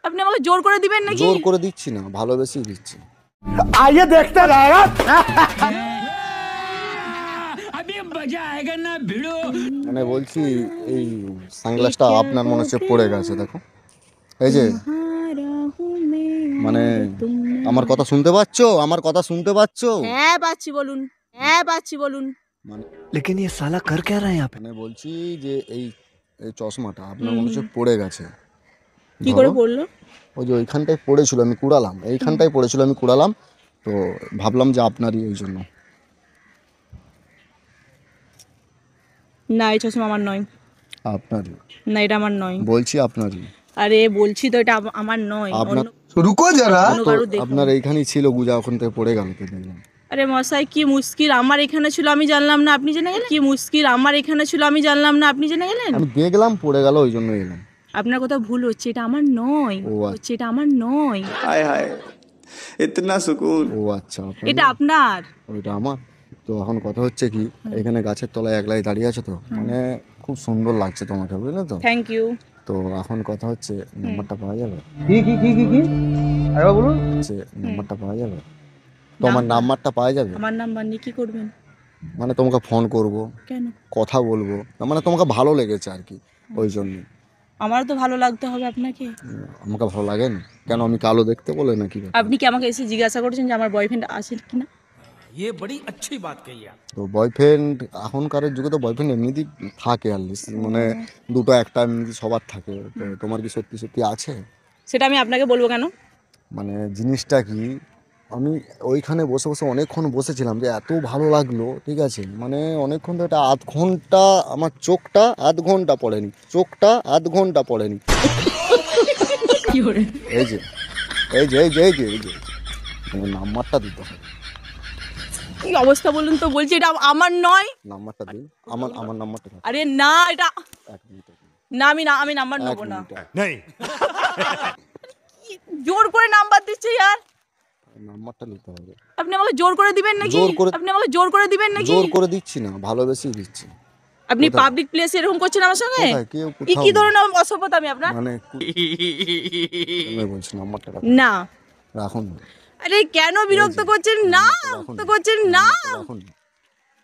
আপনি আমাকে জোর করে দিবেন নাকি? জোর করে দিচ্ছি না, ভালোবেসেই দিচ্ছি। आइए देखते रहेगा। মানে বলছি এই সানগ্লাসটা আপনার মনে হচ্ছে পড়ে গেছে, দেখো এই যে। মানে আমার কথা শুনতে পাচ্ছো? আমার কথা শুনতে পাচ্ছো? হ্যাঁ পাচ্ছি, বলুন। হ্যাঁ পাচ্ছি, বলুন। মানে लेकिन ये साला कर क्या रहा है यहाँ पे? মানে বলছি যে এই এই চশমাটা আপনার মনে হচ্ছে পড়ে গেছে। কি করে ধরো, পড়লো? ওই যে ওইখানটায় পড়েছিল, আমি কুড়ালাম, এইখানটায় পড়েছিল, আমি কুড়ালাম, তো ভাবলাম যে আপনারই ওই জন্য। না, এই চশমা আমার নয়। আপনারই না, এটা আমার নয়। বলছি, আপনারই। আরে বলছি তো এটা আমার নয়। আপনার रुको जरा। অন্য তো কারো দেখুন। আপনার এইখানেই ছিল, গুজা ওখান থেকে পড়ে গেল তো দেখলাম। আরে মশাই, কি মুশকিল, আমার এখানে ছিল আমি জানলাম না, আপনি জেনে গেলেন? কি মুশকিল, আমার এখানে ছিল আমি জানলাম না, আপনি জেনে গেলেন? আমি দেখলাম পড়ে গেল, ওই জন্য এলাম। আপনার কথা ভুল হচ্ছে, এটা আমার নয়। ও আচ্ছা। হচ্ছে এটা আমার নয়, हाय हाय इतना सुकून। ও আচ্ছা, আপনার এটা আপনার। ওইটা আমার। তো এখন কথা হচ্ছে কি, এখানে গাছের তলায় একলাই দাঁড়িয়ে আছে তো, মানে খুব সুন্দর লাগছে তোমাকে, বুঝলে তো? Thank you. তো এখন কথা হচ্ছে নাম্বারটা পাওয়া যাবে? की अरे बोलो। হচ্ছে নাম্বারটা পাওয়া যাবে? তো আমার নাম্বারটা পাওয়া যাবে? আমার নাম্বার নিয়ে কি করবেন? মানে তোমাকে ফোন করব, কেন? কথা বলবো, মানে তোমাকে ভালো লেগেছে আর কি, ওই জন্য। আমারও তো ভালো লাগতে হবে আপনাকে। আমাকে ভালো লাগে না কেন? আমি কালো দেখতে বলে নাকি? আপনি কি আমাকে এসে জিজ্ঞাসা করছেন যে আমার বয়ফ্রেন্ড আছে কিনা? ये बड़ी अच्छी बात कही आप। তো বয়ফ্রেন্ড এখনকার যুগে তো বয়ফ্রেন্ড এমনিতেই থাকে, অ্যাটলিস্ট মানে দুটো একটা এমনি সবার থাকে। তো তোমার কি সত্যি সত্যি আছে? সেটা আমি আপনাকে বলবো কেন? মানে জিনিসটা কি, আমি ওইখানে বসে বসে অনেকক্ষণ বসেছিলাম, যে এত ভালো লাগলো, ঠিক আছে, মানে অনেকক্ষণ তো, এটা আধ ঘন্টা, আমার চোখটা আধ ঘন্টা পড়েনি, চোখটা আধ ঘন্টা পড়েনি। কি করে? এই যে এই যে এই যে এই যে এই যে তোমার নাম্বারটা দিতে হবে। কি অবস্থা বলুন তো, বলছি এটা আমার নয়। নাম্বারটা দিই, আমার নাম্বারটা দাও। আরে না, এটা এক মিনিট, না, আমি নাম্বার নেবো না। नहीं জোর করে নাম্বার দিচ্ছে यार। নাম্বারটা নিতে হবে। আপনি আমাকে জোর করে দিবেন নাকি? জোর করে- আপনি আমাকে জোর করে দিবেন নাকি? জোর করে দিচ্ছি না, ভালোবেসেই দিচ্ছি। আপনি কোথায়? পাবলিক প্লেসে এরকম করছেন আমার সঙ্গে? কোথায়? কেউ কি কোথাও কি না। ধরনের অসভ্যতা আমি আপনার? মানে আমি বলছি নাম্বারটা না। রাখুন না। আরে কেন বিরক্ত করছেন? না, বিরক্ত করছেন না। রাখুন না।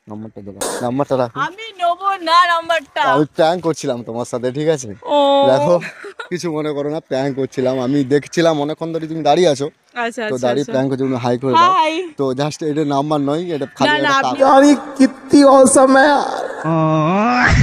নাম্বারটা দাও, নাম্বারটা রাখুন। আমি নেবো না নাম্বারটা। আমি প্র্যাঙ্ক করছিলাম তোমার সাথে, ঠিক আছে? ও দেখো, কিছু মনে করো না, প্র্যাঙ্ক করছিলাম, আমি দেখছিলাম অনেকক্ষণ ধরে তুমি দাঁড়িয়ে আছো, আচ্ছা তো আচ্ছা দাঁড়িয়ে আচ্ছা। প্র্যাঙ্ক করছি, তুমি হাই করে দাও। হাই। তো জাস্ট এটা নাম্বার নয়, এটা খালি না, একটা আপনি- কাগজ। यार ये कितनी औसम है यार।